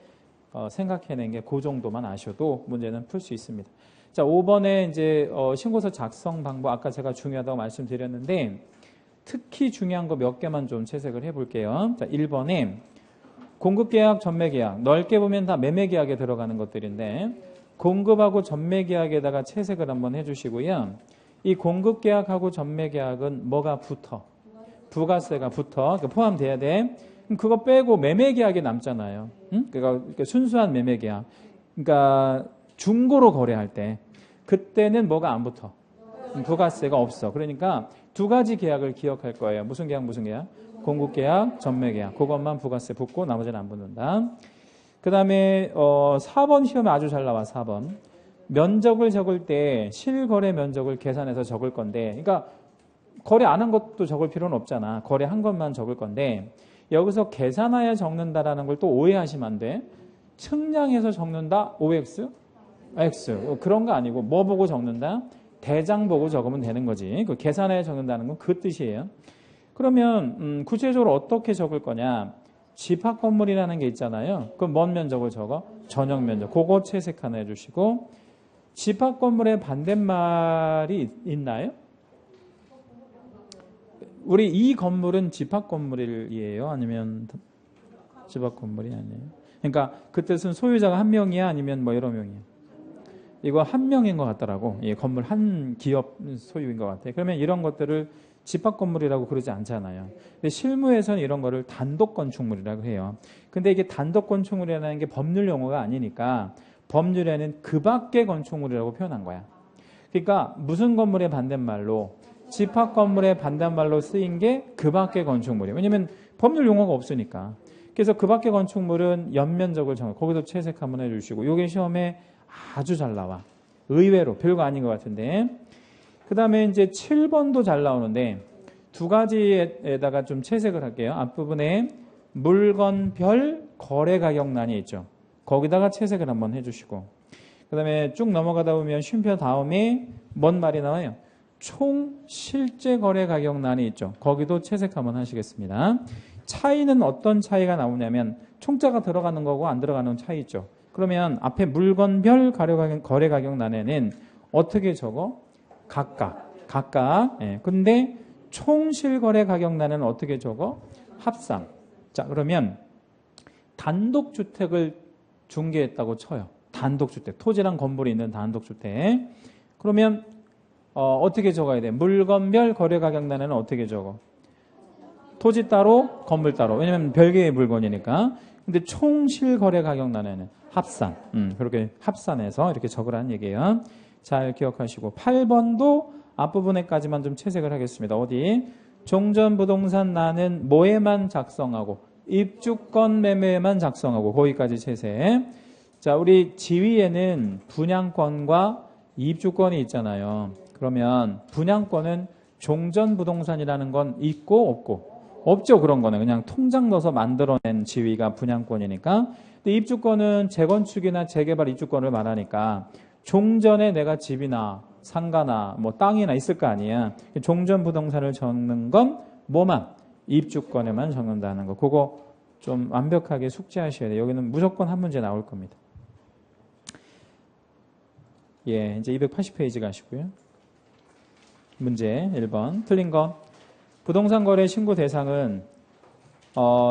생각해낸 게 그 정도만 아셔도 문제는 풀 수 있습니다. 자, 5번에 이제 신고서 작성 방법, 아까 제가 중요하다고 말씀드렸는데 특히 중요한 거 몇 개만 좀 채색을 해볼게요. 자, 1번에 공급계약, 전매계약, 넓게 보면 다 매매계약에 들어가는 것들인데 공급하고 전매계약에다가 채색을 한번 해주시고요. 이 공급계약하고 전매계약은 뭐가 붙어? 부가세가 붙어. 포함돼야 돼. 그럼 그거 빼고 매매계약이 남잖아요. 응? 그러니까 순수한 매매계약. 그러니까 중고로 거래할 때 그때는 뭐가 안 붙어? 부가세가 없어. 그러니까 두 가지 계약을 기억할 거예요. 무슨 계약? 공급계약, 전매계약. 그것만 부가세 붙고 나머지는 안 붙는다. 그 다음에 4번 시험에 아주 잘 나와. 4번. 면적을 적을 때 실거래 면적을 계산해서 적을 건데 그러니까 거래 안 한 것도 적을 필요는 없잖아. 거래한 것만 적을 건데 여기서 계산하여 적는다라는 걸 또 오해하시면 안 돼. 측량해서 적는다? OX? X. 그런 거 아니고 뭐 보고 적는다? 대장 보고 적으면 되는 거지. 그 계산하여 적는다는 건 그 뜻이에요. 그러면 구체적으로 어떻게 적을 거냐? 집합 건물이라는 게 있잖아요. 그럼 뭔 면적을 적어? 전용 면적. 그거 채색 하나 해주시고 집합 건물의 반대말이 있나요? 우리 이 건물은 집합 건물이에요? 아니면 집합 건물이 아니에요? 그러니까 그 뜻은 소유자가 한 명이야? 아니면 뭐 여러 명이야? 이거 한 명인 것 같더라고. 예, 건물 한 기업 소유인 것 같아. 그러면 이런 것들을 집합 건물이라고 그러지 않잖아요. 근데 실무에서는 이런 거를 단독 건축물이라고 해요. 근데 이게 단독 건축물이라는 게 법률 용어가 아니니까 법률에는 그 밖의 건축물이라고 표현한 거야. 그러니까 무슨 건물의 반대말로 집합 건물의 반대말로 쓰인 게 그 밖의 건축물이에요. 왜냐면 법률 용어가 없으니까. 그래서 그 밖의 건축물은 연면적을 정해. 거기도 채색 한번 해주시고 이게 시험에 아주 잘 나와. 의외로 별거 아닌 것 같은데. 그 다음에 이제 7번도 잘 나오는데 두 가지에다가 좀 채색을 할게요. 앞부분에 물건별 거래가격란이 있죠. 거기다가 채색을 한번 해주시고 그 다음에 쭉 넘어가다 보면 쉼표 다음에 뭔 말이 나와요? 총 실제 거래 가격란이 있죠. 거기도 채색 한번 하시겠습니다. 차이는 어떤 차이가 나오냐면 총자가 들어가는 거고 안 들어가는 차이 있죠. 그러면 앞에 물건별 거래 가격란에는 어떻게 적어? 각각. 예. 근데 총 실거래 가격란에는 어떻게 적어? 합산. 자, 그러면 단독주택을 중개했다고 쳐요. 단독주택. 토지랑 건물이 있는 단독주택. 그러면 어떻게 적어야 돼? 물건별 거래가격란에는 어떻게 적어? 토지 따로, 건물 따로. 왜냐면 별개의 물건이니까. 근데 총 실거래가격란에는 합산. 그렇게 합산해서 이렇게 적으라는 얘기예요. 잘 기억하시고 8번도 앞부분에까지만 좀 채색을 하겠습니다. 어디? 종전부동산 나는 뭐에만 작성하고 입주권 매매에만 작성하고 거기까지 채색. 자, 우리 지위에는 분양권과 입주권이 있잖아요. 그러면 분양권은 종전부동산이라는 건 있고 없고? 없죠. 그런 거는 그냥 통장 넣어서 만들어낸 지위가 분양권이니까. 근데 입주권은 재건축이나 재개발 입주권을 말하니까 종전에 내가 집이나 상가나 뭐 땅이나 있을 거 아니야. 종전부동산을 적는 건 뭐만? 입주권에만 적는다는 거. 그거 좀 완벽하게 숙지하셔야 돼요. 여기는 무조건 한 문제 나올 겁니다. 예, 이제 280페이지 가시고요. 문제 1번 틀린 거. 부동산 거래 신고 대상은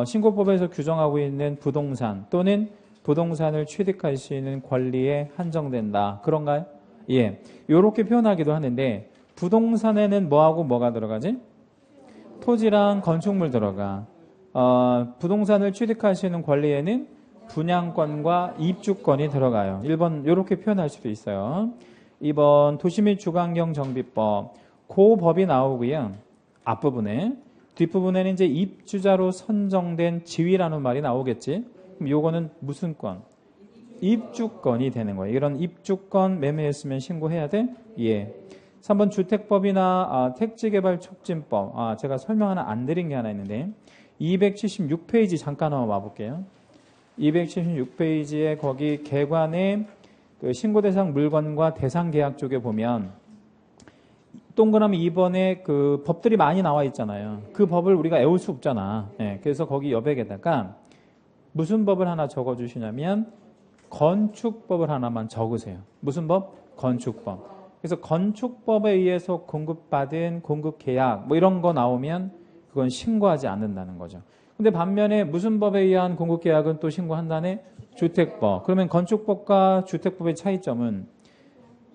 신고법에서 규정하고 있는 부동산 또는 부동산을 취득할 수 있는 권리에 한정된다. 그런가요? 예, 이렇게 표현하기도 하는데 부동산에는 뭐하고 뭐가 들어가지? 토지랑 건축물 들어가. 부동산을 취득할 수 있는 권리에는 분양권과 입주권이 들어가요. 1번 이렇게 표현할 수도 있어요. 2번 도시 및 주거환경 정비법. 그 법이 나오고요. 앞부분에. 뒷부분에는 이제 입주자로 선정된 지위라는 말이 나오겠지. 그럼 요거는 무슨 권? 입주권이 되는 거예요. 이런 입주권 매매했으면 신고해야 돼? 예. 3번 주택법이나 택지개발촉진법. 제가 설명 하나 안 드린 게 하나 있는데 276페이지 잠깐 한번 와볼게요. 276페이지에 거기 개관의 그 신고대상 물건과 대상계약 쪽에 보면 동그라미 2번에 그 법들이 많이 나와 있잖아요. 그 법을 우리가 외울 수 없잖아. 네, 그래서 거기 여백에다가 무슨 법을 하나 적어주시냐면 건축법을 하나만 적으세요. 무슨 법? 건축법. 그래서 건축법에 의해서 공급받은 공급계약 뭐 이런 거 나오면 그건 신고하지 않는다는 거죠. 근데 반면에 무슨 법에 의한 공급계약은 또 신고한다네? 주택법. 그러면 건축법과 주택법의 차이점은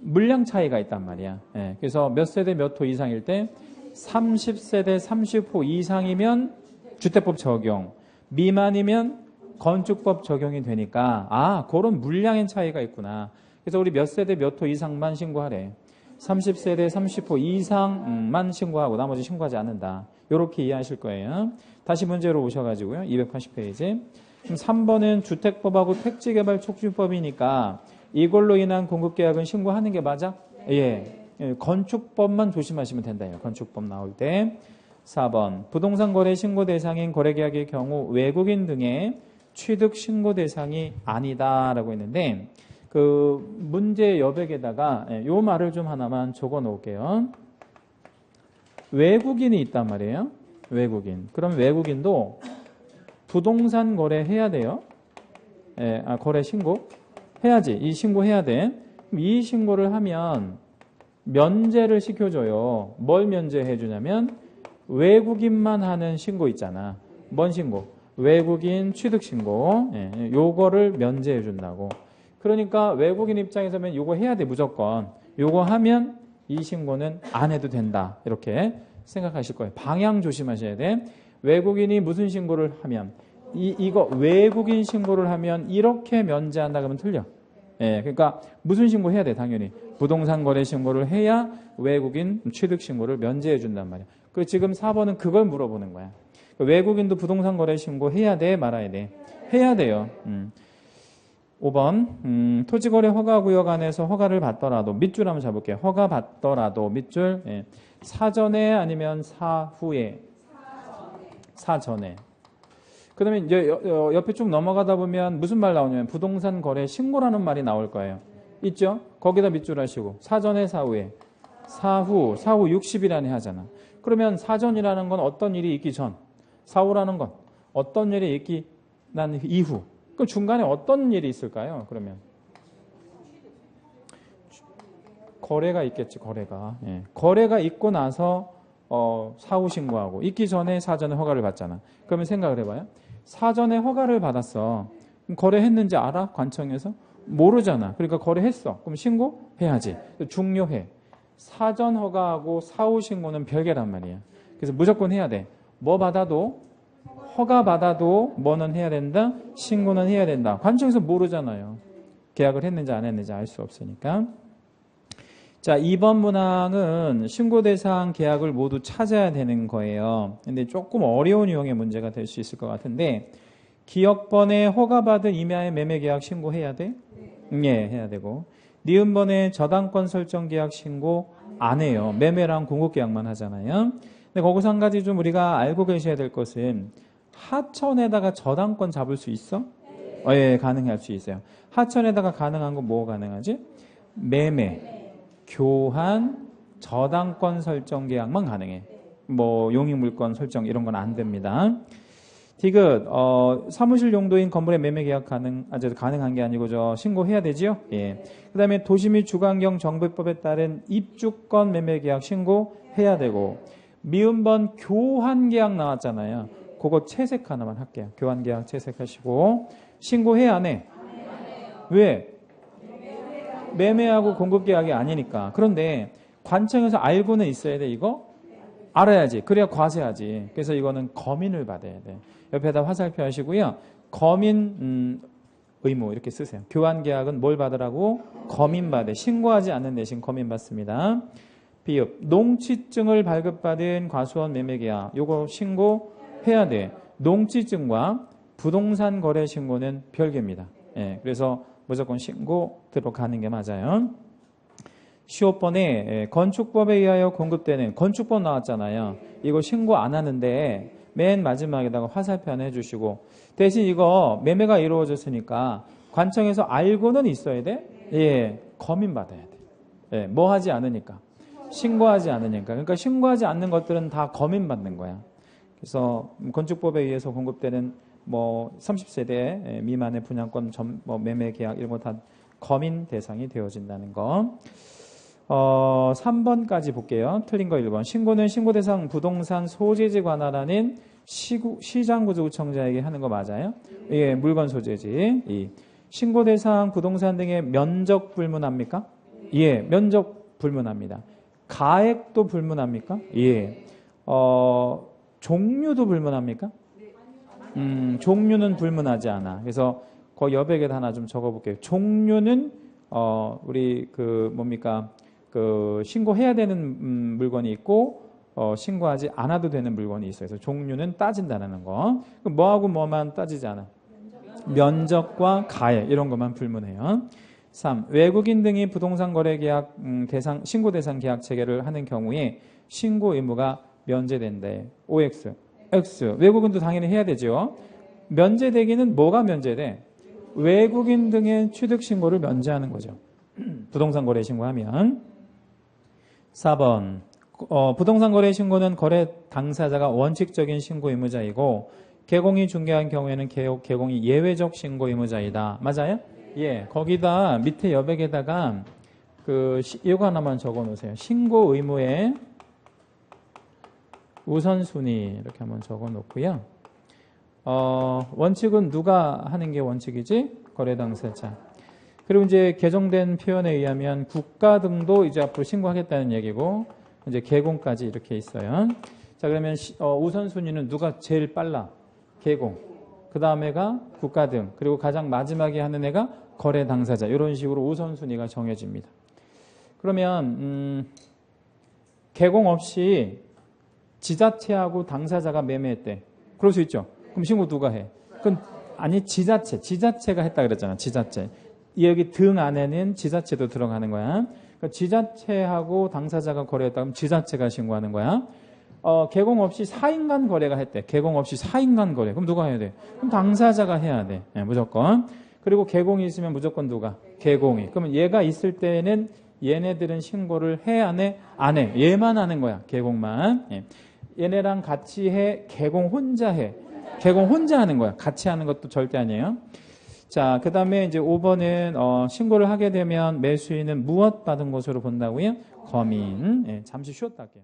물량 차이가 있단 말이야. 예, 그래서 몇 세대 몇 호 이상일 때 30세대 30호 이상이면 주택법 적용, 미만이면 건축법 적용이 되니까 그런 물량의 차이가 있구나. 그래서 우리 몇 세대 몇 호 이상만 신고하래. 30세대 30호 이상만 신고하고 나머지 신고하지 않는다. 이렇게 이해하실 거예요. 다시 문제로 오셔가지고요. 280페이지. 그럼 3번은 주택법하고 택지개발촉진법이니까 이걸로 인한 공급계약은 신고하는 게 맞아? 예. 건축법만 조심하시면 된다요. 건축법 나올 때. 4번 부동산 거래 신고 대상인 거래계약의 경우 외국인 등의 취득 신고 대상이 아니다라고 했는데 그 문제 여백에다가 요 말을 좀 하나만 적어 놓을게요. 외국인이 있단 말이에요. 외국인. 그럼 외국인도 부동산 거래 해야 돼요. 거래 신고 해야지. 이 신고 해야 돼. 이 신고를 하면 면제를 시켜줘요. 뭘 면제해 주냐면 외국인만 하는 신고 있잖아. 뭔 신고? 외국인 취득신고. 요거를 면제해 준다고. 그러니까 외국인 입장에서는 요거 해야 돼. 무조건. 요거 하면 이 신고는 안 해도 된다. 이렇게 생각하실 거예요. 방향 조심하셔야 돼. 외국인이 무슨 신고를 하면 이거 외국인 신고를 하면 이렇게 면제한다 그러면 틀려. 그러니까 무슨 신고 해야 돼? 당연히 부동산 거래 신고를 해야 외국인 취득 신고를 면제해 준단 말이야. 그 지금 4번은 그걸 물어보는 거야. 외국인도 부동산 거래 신고 해야 돼? 말아야 돼? 해야 돼요. 5번 토지거래 허가구역 안에서 허가를 받더라도 밑줄 한번 잡을게요. 허가 받더라도 밑줄 사전에 아니면 사후에? 사전에. 그 다음에 이제 옆에 쭉 넘어가다 보면 무슨 말 나오냐면 부동산 거래 신고라는 말이 나올 거예요. 있죠? 거기다 밑줄 하시고 사전에 사후에? 사후 60일안에 하잖아. 그러면 사전이라는 건 어떤 일이 있기 전, 사후라는 건 어떤 일이 있기 난 이후. 그 중간에 어떤 일이 있을까요? 그러면 거래가 있겠지. 거래가. 거래가 있고 나서 사후 신고하고 있기 전에 사전에 허가를 받잖아. 그러면 생각을 해봐요. 사전에 허가를 받았어. 그럼 거래했는지 알아? 관청에서? 모르잖아. 그러니까 거래했어. 그럼 신고해야지. 중요해. 사전 허가하고 사후 신고는 별개란 말이야. 그래서 무조건 해야 돼. 뭐 받아도 허가 받아도 뭐는 해야 된다? 신고는 해야 된다. 관청에서 모르잖아요. 계약을 했는지 안 했는지 알 수 없으니까. 자, 2번 문항은 신고 대상 계약을 모두 찾아야 되는 거예요. 근데 조금 어려운 유형의 문제가 될 수 있을 것 같은데, 기억번에 허가받은 임야의 매매 계약 신고해야 돼? 예, 해야 되고. 니은번에 저당권 설정 계약 신고 안 해요. 매매랑 공급 계약만 하잖아요. 근데 거기서 한 가지 좀 우리가 알고 계셔야 될 것은, 하천에다가 저당권 잡을 수 있어? 예, 가능할 수 있어요. 하천에다가 가능한 건 뭐 가능하지? 매매, 교환, 저당권 설정 계약만 가능해. 뭐 용익물권 설정 이런 건 안 됩니다. 디귿, 사무실 용도인 건물의 매매 계약 가능한 게 아니고 신고해야 되지요? 예. 그 다음에 도시 및 주거환경 정비법에 따른 입주권 매매 계약 신고해야 되고, 미음번 교환 계약 나왔잖아요. 그거 채색 하나만 할게요. 교환 계약 채색하시고, 신고해 안 해? 왜? 매매하고 공급 계약이 아니니까. 그런데 관청에서 알고는 있어야 돼. 이거 알아야지. 그래야 과세하지. 그래서 이거는 거민을 받아야 돼. 옆에다 화살표 하시고요. 거민 의무 이렇게 쓰세요. 교환 계약은 뭘 받으라고? 거민 받아. 신고하지 않는 대신 거민 받습니다. 비읍, 농취증을 발급받은 과수원 매매 계약 요거 신고해야 돼. 농취증과 부동산 거래 신고는 별개입니다. 예, 그래서 무조건 신고 들어가는 게 맞아요. 15번에 건축법에 의하여 공급되는 건축법 나왔잖아요. 이거 신고 안 하는데 맨 마지막에다가 화살표 하나 해주시고, 대신 이거 매매가 이루어졌으니까 관청에서 알고는 있어야 돼? 예, 거민 받아야 돼. 예, 뭐 하지 않으니까. 신고하지 않으니까. 그러니까 신고하지 않는 것들은 다 거민 받는 거야. 그래서 건축법에 의해서 공급되는 뭐 30세대 미만의 분양권 매매 계약 이런 거 다 거민 대상이 되어진다는 거. 3번까지 볼게요. 틀린 거 1번. 신고는 신고 대상 부동산 소재지 관할하는 시장구조구청장에게 하는 거 맞아요? 예, 물건 소재지. 이 신고 대상 부동산 등의 면적 불문합니까? 예, 면적 불문합니다. 가액도 불문합니까? 예. 종류도 불문합니까? 종류는 불문하지 않아. 그래서 그 여백에다 하나 좀 적어볼게요. 종류는 우리 신고해야 되는 물건이 있고 신고하지 않아도 되는 물건이 있어요. 그래서 종류는 따진다는 거. 그럼 뭐하고 뭐만 따지지 않아? 면적과 가액 이런 것만 불문해요. 3. 외국인 등이 부동산 거래 계약 신고 대상 계약 체결을 하는 경우에 신고 의무가 면제된대. OX. X. 외국인도 당연히 해야 되죠. 면제되기는 뭐가 면제돼? 외국인 등의 취득 신고를 면제하는 거죠. 부동산 거래 신고하면. 4번. 부동산 거래 신고는 거래 당사자가 원칙적인 신고 의무자이고 개공이 중개한 경우에는 개공이 예외적 신고 의무자이다. 맞아요? 예. 거기다 밑에 여백에다가 이거 하나만 적어 놓으세요. 신고 의무의 우선순위 이렇게 한번 적어 놓고요. 원칙은 누가 하는 게 원칙이지? 거래 당사자. 그리고 이제 개정된 표현에 의하면 국가 등도 이제 앞으로 신고하겠다는 얘기고, 이제 개공까지 이렇게 있어요. 자, 그러면 우선순위는 누가 제일 빨라? 개공. 그 다음에가 국가 등. 그리고 가장 마지막에 하는 애가 거래 당사자. 이런 식으로 우선순위가 정해집니다. 그러면 개공 없이 지자체하고 당사자가 매매했대. 그럴 수 있죠. 그럼 신고 누가 해? 그건 아니 지자체가 했다 그랬잖아. 지자체. 여기 등 안에는 지자체도 들어가는 거야. 그러니까 지자체하고 당사자가 거래했다 그러면 지자체가 신고하는 거야. 개공 없이 4인 간 거래가 했대. 개공 없이 4인 간 거래. 그럼 누가 해야 돼? 그럼 당사자가 해야 돼. 네, 무조건. 그리고 개공이 있으면 무조건 누가? 개공이. 그러면 얘가 있을 때는 얘네들은 신고를 해, 안 해? 안 해. 얘만 하는 거야. 개공만. 예. 얘네랑 같이 해. 개공 혼자 해. 개공 혼자 하는 거야. 같이 하는 것도 절대 아니에요. 자, 그 다음에 이제 5번은 신고를 하게 되면 매수인은 무엇 받은 것으로 본다고요? 거민. 예, 잠시 쉬었다 할게요.